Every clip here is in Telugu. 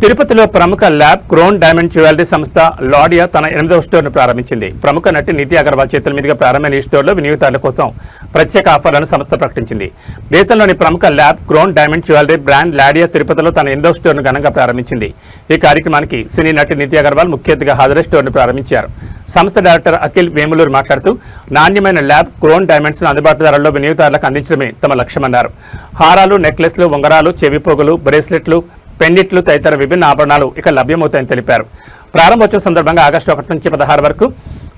తిరుపతిలో ప్రముఖ ల్యాబ్ క్రోన్ డైమండ్ జ్యువెలరీ సంస్థ లాడియా తన 8వ స్టోర్ను ప్రారంభించింది. ప్రముఖ నటి నితి అగర్వాల్ చేతుల మీదుగా ప్రారంభమైన ఈ స్టోర్లో వినియోగదారుల కోసం ప్రత్యేక ఆఫర్లను సంస్థ ప్రకటించింది. దేశంలోని ప్రముఖ lab grown diamond jewellery brand లాడియా తిరుపతిలో తన 8వ స్టోర్ను ఘనంగా ప్రారంభించింది. ఈ కార్యక్రమానికి సినీ నటి నితి అగర్వాల్ ముఖ్య అతిథిగా హాజరై స్టోర్ను ప్రారంభించారు. సంస్థ డైరెక్టర్ అఖిల్ వేములూరు మాట్లాడుతూ నాణ్యమైన ల్యాబ్ క్రోన్ డైమండ్స్ ను అందుబాటు ధరల్లో వినియోగదారులకు అందించడమే తమ లక్ష్యమన్నారు. హారాలు, నెక్లెస్లు, ఉంగరాలు, చెవి పోగులు, బ్రేస్లెట్లు, పెండిట్లు తదితర విభిన్న ఆభరణాలు ఇక లభ్యమవుతాయని తెలిపారు. ప్రారంభోత్సవం సందర్భంగా ఆగస్టు 1 నుంచి 16 వరకు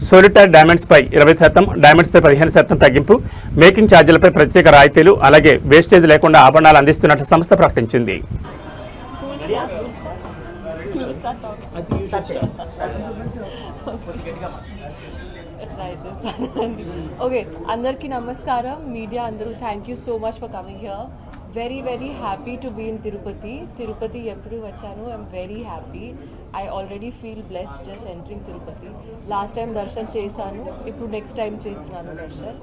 సోలిటైర్ డైమండ్స్ పై 20%, డైమండ్స్ పై 15% తగ్గింపు, మేకింగ్ ఛార్జీలపై ప్రత్యేక రాయితీలు, అలాగే వేస్టేజ్ లేకుండా ఆభరణాలు అందిస్తున్నట్లు సంస్థ ప్రకటించింది. Okay, andarki namaskaram, media andaru, thank you so much for coming here. Very happy to be in Tirupati eppudu vachanu. I'm very happy. I already feel blessed just entering Tirupati. Last time darshan chesanu, ippudu next time chestunnanu darshan.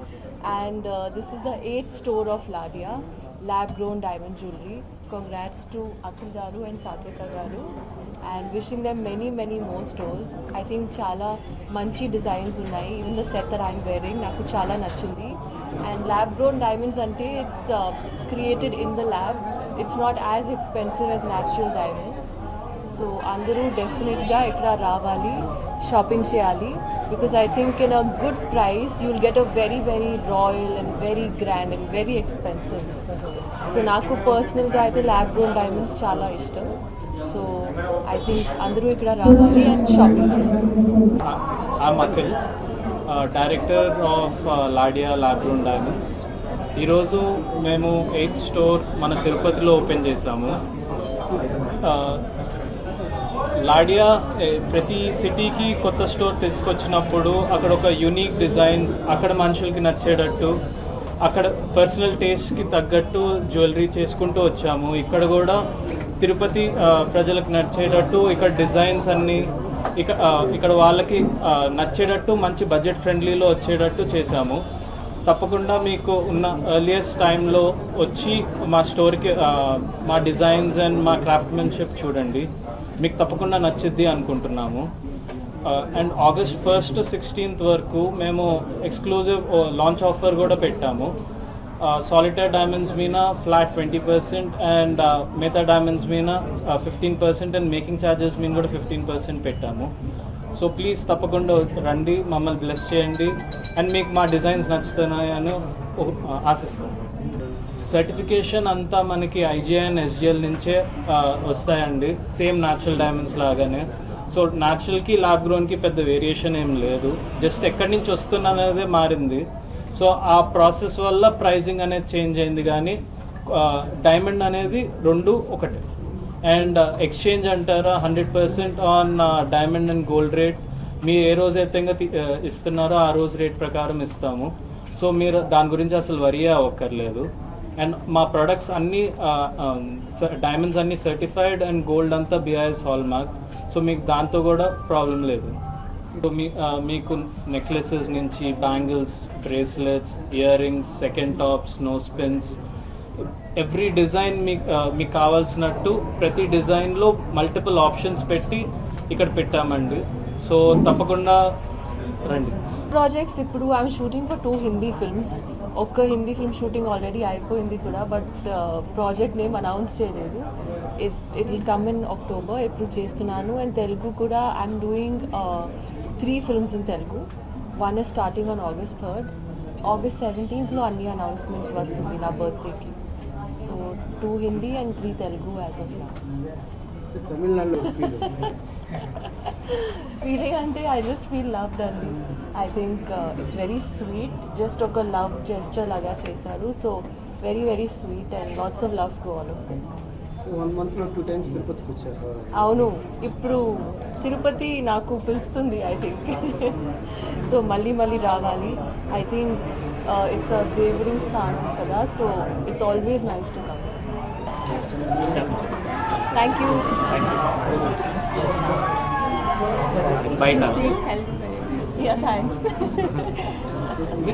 And this is the 8th store of Ladia, lab grown diamond jewelry. Congrats to Akhil garu and Satvika garu, and wishing them many more stores. I think chala manchi designs unnayi. Even the set that I'm wearing naku chala nachindi. And lab grown diamonds ante it's created in the lab. It's not as expensive as natural diamonds. So andaru definitely ga ikkada ravali, shopping cheyali, because I think in a good price you'll get a very royal and very grand and very expensive. So naku personal ga aithe lab grown diamonds chala ishtam. So I think andaru ikkada ravali and shopping cheyali. I'm Akhil, Director of Ladia Lab Grown Diamonds. ఈరోజు మేము 8th స్టోర్ మన తిరుపతిలో ఓపెన్ చేసాము. లాడియా ప్రతి సిటీకి కొత్త స్టోర్ తీసుకొచ్చినప్పుడు అక్కడ ఒక యూనిక్ డిజైన్స్, అక్కడ మనుషులకి నచ్చేటట్టు, అక్కడ పర్సనల్ టేస్ట్కి తగ్గట్టు జ్యువెలరీ చేసుకుంటూ వచ్చాము. ఇక్కడ కూడా తిరుపతి ప్రజలకు నచ్చేటట్టు ఇక్కడ డిజైన్స్ అన్నీ ఇక్కడ వాళ్ళకి నచ్చేటట్టు మంచి బడ్జెట్ ఫ్రెండ్లీలో వచ్చేటట్టు చేశాము. తప్పకుండా మీకు ఉన్న ఎర్లియస్ట్ టైంలో వచ్చి మా స్టోర్కి మా డిజైన్స్ అండ్ మా క్రాఫ్ట్మెన్షిప్ చూడండి, మీకు తప్పకుండా నచ్చిద్ది అనుకుంటున్నాము. And August 1st to 16th వరకు మేము ఎక్స్క్లూజివ్ లాంచ్ ఆఫర్ కూడా పెట్టాము. సాలిటైర్ డైమండ్స్ మీద ఫ్లాట్ 20% అండ్ మిగతా డైమండ్స్ మీద 15% అండ్ మేకింగ్ ఛార్జెస్ మీద కూడా 15% పెట్టాము. సో ప్లీజ్ తప్పకుండా రండి, మమ్మల్ని బ్లెస్ చేయండి, అండ్ మీకు మా డిజైన్స్ నచ్చుతున్నాయని ఆశిస్తాను. సర్టిఫికేషన్ అంతా మనకి IGI అండ్ SGL నుంచే వస్తాయండి, సేమ్ న్యాచురల్ డైమండ్స్ లాగానే. సో న్యాచురల్కి ల్యాబ్ గ్రోన్కి పెద్ద వేరియేషన్ ఏం లేదు, జస్ట్ ఎక్కడి నుంచి వస్తున్నదే మారింది. సో ఆ ప్రాసెస్ వల్ల ప్రైజింగ్ అనేది చేంజ్ అయింది, కానీ డైమండ్ అనేది రెండు ఒకటే. అండ్ ఎక్స్చేంజ్ అంటారా, 100% on diamond and gold rate మీరు ఏ రోజైతే ఇస్తున్నారో ఆ రోజు రేట్ ప్రకారం ఇస్తాము. సో మీరు దాని గురించి అసలు వరీ అవ్వక్కర్లేదు. అండ్ మా ప్రొడక్ట్స్ అన్నీ డైమండ్స్ అన్నీ సర్టిఫైడ్ అండ్ గోల్డ్ అంతా BIS హాల్ మార్క్. సో మీకు దాంతో కూడా ప్రాబ్లం లేదు. మీకు నెక్లెసెస్ నుంచి bangles, bracelets, ear rings, second tops, nose pins, every design మీకు కావాల్సినట్టు ప్రతి డిజైన్లో మల్టిపుల్ ఆప్షన్స్ పెట్టి ఇక్కడ పెట్టామండి. సో తప్పకుండా రండి. ప్రాజెక్ట్స్ ఇప్పుడు I'm shooting for 2 Hindi films. ఒక్క హిందీ ఫిల్మ్ షూటింగ్ ఆల్రెడీ అయిపోయింది కూడా, బట్ ప్రాజెక్ట్ నేమ్ అనౌన్స్ చేయలేదు. It will come in October. ఎప్పుడు చేస్తున్నాను. అండ్ తెలుగు కూడా I'm doing 3 films in Telugu. One is starting on August 3rd. August 17th లో అన్ని అనౌన్స్మెంట్స్ వస్తుంది నా బర్త్డేకి. So 2 Hindi and 3 Telugu as of now. Feeling అంటే ఐ జస్ట్ ఫీల్ లవ్డ్ అండి. I think it's very sweet, just ఒక లవ్ జెస్చర్ లాగా చేశారు. So very sweet and lots of love to all of them. 1 monthలో 2 times తిరుపతికి వచ్చారు. అవును, ఇప్పుడు తిరుపతి నాకు పిలుస్తుంది ఐ థింక్. సో మళ్ళీ రావాలి. ఐ థింక్ ఇట్స్ అ దేవుడి స్థానం కదా, so it's always nice to come. Thank you. బయట థ్యాంక్స్.